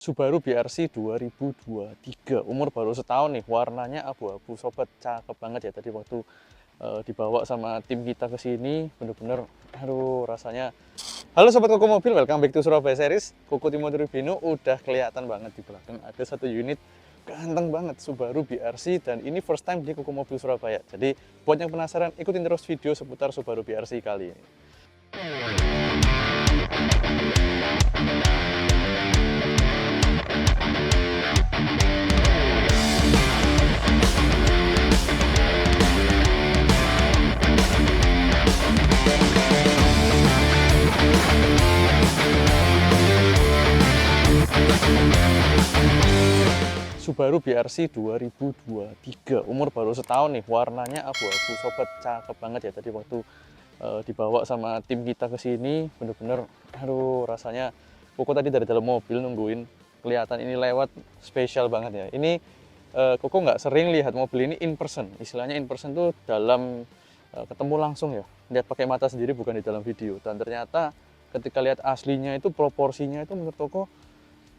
Subaru BRZ 2023, umur baru setahun nih, warnanya abu-abu sobat, cakep banget ya. Tadi waktu dibawa sama tim kita ke sini, bener-bener aduh rasanya. Halo sobat Koko Mobil, welcome back to Surabaya Series. Koko Timothy Rubino udah kelihatan banget di belakang, ada satu unit ganteng banget Subaru BRZ, dan ini first time di Koko Mobil Surabaya. Jadi buat yang penasaran, ikutin terus video seputar Subaru BRZ kali ini. Subaru BRZ 2023, umur baru setahun nih, warnanya abu-abu sobat, cakep banget ya. Tadi waktu dibawa sama tim kita ke sini, bener-bener aduh rasanya. Koko tadi dari dalam mobil nungguin, kelihatan ini lewat, spesial banget ya. Ini Koko nggak sering lihat mobil ini in person, istilahnya in person tuh dalam ketemu langsung ya, lihat pakai mata sendiri bukan di dalam video. Dan ternyata ketika lihat aslinya itu, proporsinya itu menurut Koko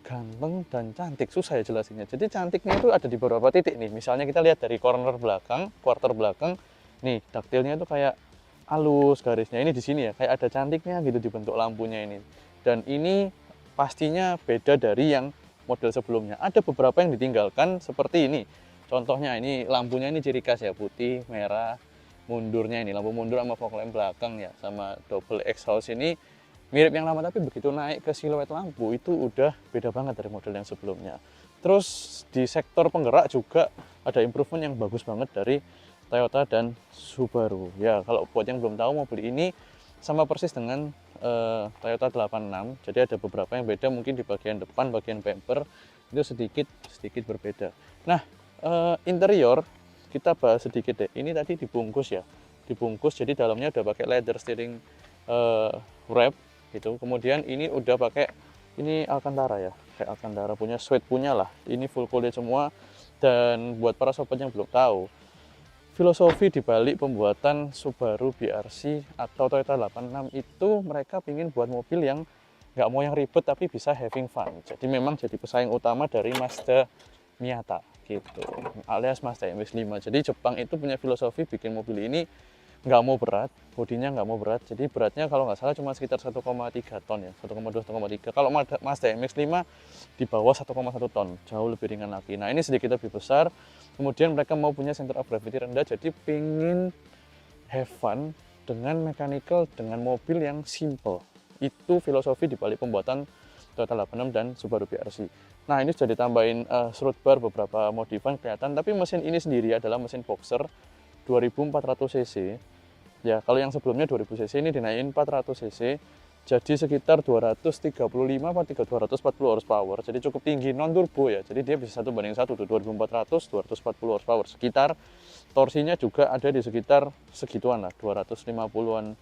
ganteng dan cantik. Susah ya jelasinnya. Jadi cantiknya itu ada di beberapa titik nih. Misalnya kita lihat dari corner belakang, quarter belakang, nih detailnya itu kayak halus garisnya. Ini di sini ya, kayak ada cantiknya gitu di bentuk lampunya ini. Dan ini pastinya beda dari yang model sebelumnya. Ada beberapa yang ditinggalkan seperti ini. Contohnya ini lampunya ini ciri khas ya, putih, merah. Mundurnya ini lampu mundur sama fog lamp belakang ya, sama double exhaust ini mirip yang lama, tapi begitu naik ke siluet lampu itu udah beda banget dari model yang sebelumnya. Terus di sektor penggerak juga ada improvement yang bagus banget dari Toyota dan Subaru. Ya, kalau buat yang belum tahu, mobil ini sama persis dengan Toyota 86. Jadi ada beberapa yang beda, mungkin di bagian depan, bagian bumper itu sedikit berbeda. Nah, interior kita bahas sedikit deh. Ini tadi dibungkus ya, dibungkus. Jadi dalamnya udah pakai leather steering wrap gitu. Kemudian ini udah pakai ini Alcantara ya, kayak Alcantara punya, suede punya lah. Ini full coated semua. Dan buat para sobat yang belum tahu, filosofi dibalik pembuatan Subaru BRZ atau Toyota 86 itu, mereka ingin buat mobil yang nggak mau yang ribet tapi bisa having fun. Jadi memang jadi pesaing utama dari Mazda Miata gitu, alias Mazda MX-5. Jadi Jepang itu punya filosofi bikin mobil ini nggak mau berat, bodinya nggak mau berat. Jadi beratnya kalau nggak salah cuma sekitar 1,3 ton ya, 1,2, 1,3. Kalau Mazda MX-5 di bawah 1,1 ton, jauh lebih ringan lagi. Nah ini sedikit lebih besar. Kemudian mereka mau punya center of gravity rendah, jadi pingin have fun dengan mechanical, dengan mobil yang simple. Itu filosofi dibalik pembuatan Toyota 86 dan Subaru BRZ. Nah ini sudah ditambahin strut bar, beberapa modifan kelihatan, tapi mesin ini sendiri adalah mesin boxer 2400 cc. Ya, kalau yang sebelumnya 2000 cc, ini dinaikin 400 cc. Jadi sekitar 235 atau 240 horsepower. Jadi cukup tinggi, non turbo ya. Jadi dia bisa 1:1 tuh, 2400, 240 horsepower. Sekitar torsinya juga ada di sekitar segituan lah, 250-an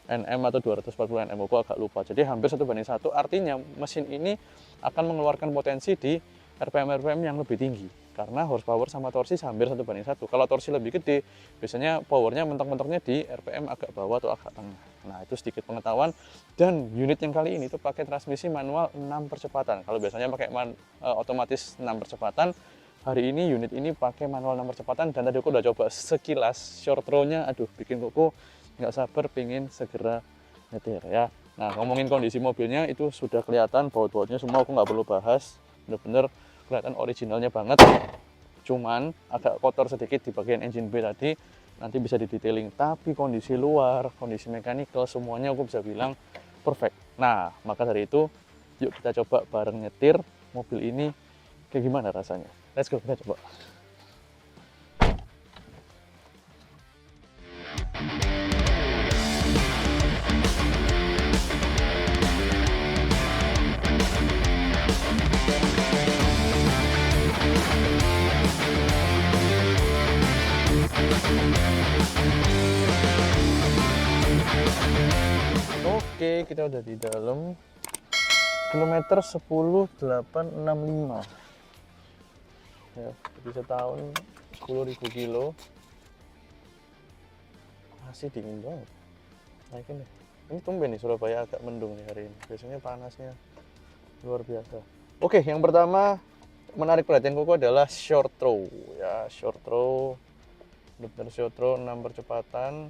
Nm atau 240 Nm, aku agak lupa. Jadi hampir 1:1. Artinya mesin ini akan mengeluarkan potensi di RPM yang lebih tinggi, karena horsepower sama torsi hampir 1:1. Kalau torsi lebih gede, biasanya powernya mentok-mentoknya di RPM agak bawah atau agak tengah. Nah itu sedikit pengetahuan. Dan unit yang kali ini tuh pakai transmisi manual 6 percepatan. Kalau biasanya pakai otomatis 6 percepatan, hari ini unit ini pakai manual 6 percepatan. Dan tadi aku udah coba sekilas short row-nya, aduh bikin Koko nggak sabar pengen segera nyetir ya. Nah ngomongin kondisi mobilnya, itu sudah kelihatan baut-bautnya semua, aku nggak perlu bahas, bener-bener kelihatan originalnya banget. Cuman agak kotor sedikit di bagian engine bay tadi, nanti bisa didetailing. Tapi kondisi luar, kondisi mechanical, semuanya aku bisa bilang perfect. Nah maka dari itu, yuk kita coba bareng nyetir mobil ini, kayak gimana rasanya. Let's go, kita coba. Oke, kita udah di dalam. Kilometer 10.865 ya, jadi setahun 10.000 kilo. Masih dingin banget. Naikin deh. Ini tumben nih Surabaya agak mendung nih hari ini. Biasanya panasnya luar biasa. Oke, yang pertama menarik perhatian Koko adalah short throw ya, short throw, benar short throw 6 percepatan,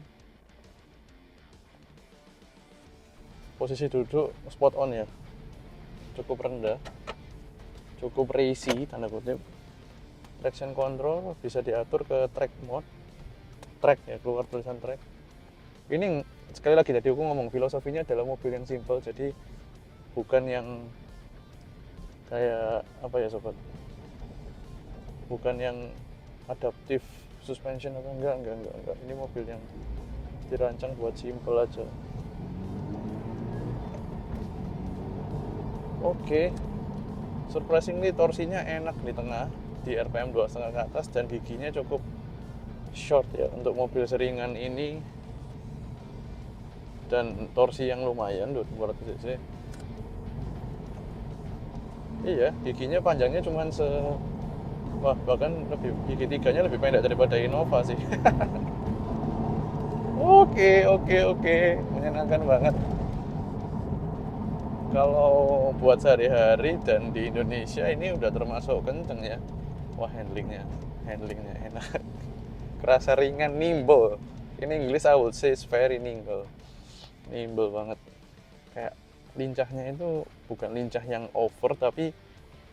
posisi duduk spot on ya, cukup rendah, cukup racy tanda kutip. Traction control bisa diatur ke track mode, track ya, keluar tulisan track. Ini sekali lagi tadi aku ngomong filosofinya adalah mobil yang simple, jadi bukan yang kayak apa ya sobat, bukan yang adaptif suspension atau enggak. Ini mobil yang dirancang buat simple aja. Oke, surprisingly torsinya enak di tengah, di RPM 2,5 ke atas, dan giginya cukup short ya untuk mobil seringan ini, dan torsi yang lumayan 200 cc. Iya, giginya panjangnya cuman wah, bahkan gigi tiganya lebih pendek daripada Innova sih. Oke, menyenangkan banget. Kalau buat sehari-hari dan di Indonesia ini udah termasuk kenceng ya. Wah, handlingnya enak. Kerasa ringan, nimble. In English I would say it's very nimble. Nimble banget. Kayak lincahnya itu bukan lincah yang over, tapi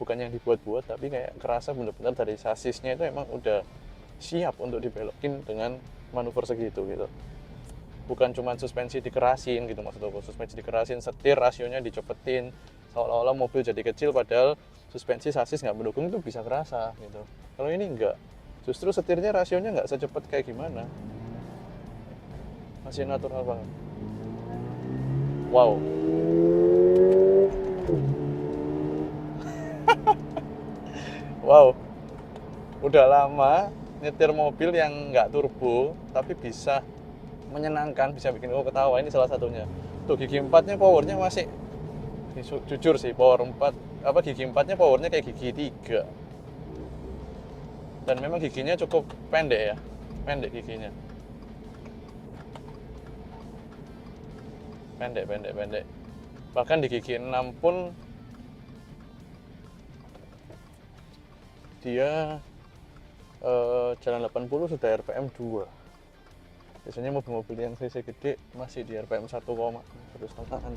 bukan yang dibuat-buat, tapi kayak kerasa bener-bener dari sasisnya itu emang udah siap untuk dibelokin dengan manuver segitu gitu. Bukan cuma suspensi dikerasin gitu maksud aku, suspensi dikerasin, setir rasionya dicopetin seolah-olah mobil jadi kecil, padahal suspensi sasis nggak mendukung, itu bisa kerasa gitu. Kalau ini enggak, justru setirnya rasionya nggak secepat kayak gimana, masih natural banget. Wow. Wow, udah lama nyetir mobil yang nggak turbo tapi bisa menyenangkan, bisa bikin aku ketawa. Ini salah satunya. Tuh gigi 4-nya powernya masih, jujur sih, power 4 apa, gigi 4-nya powernya kayak gigi 3. Dan memang giginya cukup pendek ya. Pendek giginya. Pendek. Bahkan di gigi 6 pun dia jalan 80 sudah RPM 2. Biasanya mobil-mobil yang cc gede masih di RPM 1,1 setengahan.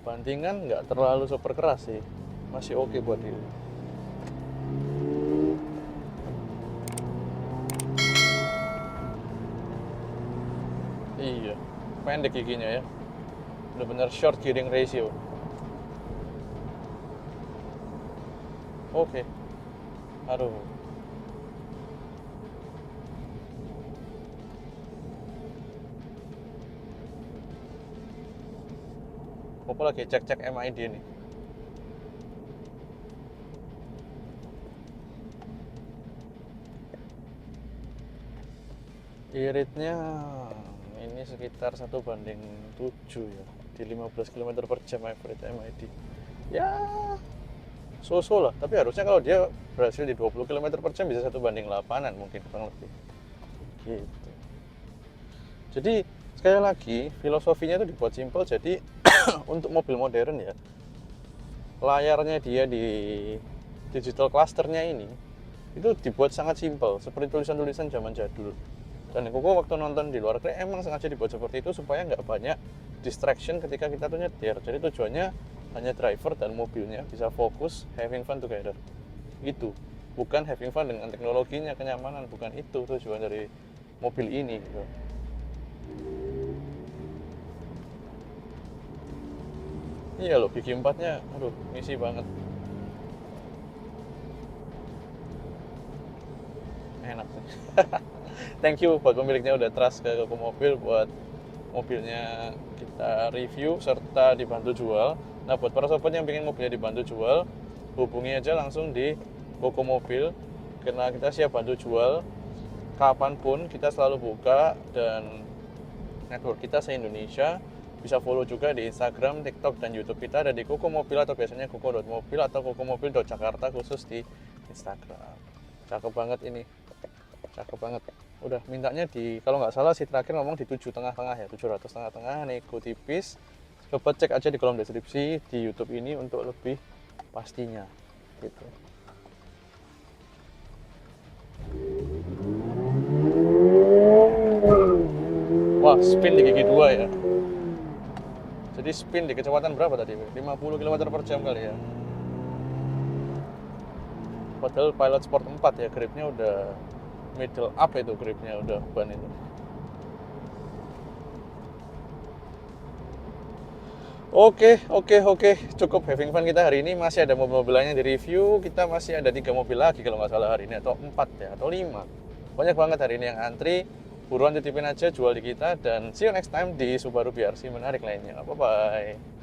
Bantingan nggak terlalu super keras sih, masih oke buat dia. Iya, pendek giginya ya, benar-benar short gearing ratio. Oke. Aduh, Popo lagi cek-cek MID nih. Iritnya ini sekitar 1:7 ya, di 15 km per jam average MID. Ya, so-so lah, tapi harusnya kalau dia berhasil di 20 km per jam bisa 1:8-an mungkin, kurang lebih gitu. Jadi sekali lagi filosofinya itu dibuat simple, jadi untuk mobil modern ya, layarnya dia di digital clusternya ini itu dibuat sangat simple, seperti tulisan-tulisan zaman jadul. Dan Koko waktu nonton di luar negeri emang sengaja dibuat seperti itu supaya nggak banyak distraction ketika kita tuh nyetir. Jadi tujuannya hanya driver dan mobilnya bisa fokus having fun together. Itu bukan having fun dengan teknologinya, kenyamanan, bukan itu tujuan dari mobil ini gitu. Iya loh, gigi 4-nya aduh misi banget. Enak sih. Thank you buat pemiliknya udah trust ke Koko Mobil buat mobilnya kita review serta dibantu jual. Nah, buat para sobat yang pengen mobilnya dibantu jual, hubungi aja langsung di Koko Mobil, karena kita siap bantu jual kapanpun. Kita selalu buka, dan network kita se-Indonesia. Bisa follow juga di Instagram, TikTok, dan YouTube kita ada di Koko Mobil, atau biasanya koko.mobil atau kokomobil.jakarta khusus di Instagram. Cakep banget ini, cakep banget. Udah mintanya di, kalau nggak salah si terakhir ngomong di 7 tengah-tengah ya, 700 tengah-tengah, nego tipis, Coba cek aja di kolom deskripsi di YouTube ini untuk lebih pastinya gitu. Wah, spin di gigi 2 ya. Jadi spin di kecepatan berapa tadi? 50 km per jam kali ya. Padahal Pilot Sport 4 ya, gripnya udah middle up itu, gripnya udah ban itu. Oke, cukup having fun kita hari ini. Masih ada mobil-mobilannya di review. Kita masih ada 3 mobil lagi kalau nggak salah hari ini, atau 4 ya, atau 5. Banyak banget hari ini yang antri. Buruan titipin aja, jual di kita, dan see you next time di Subaru BRC menarik lainnya. Bye bye.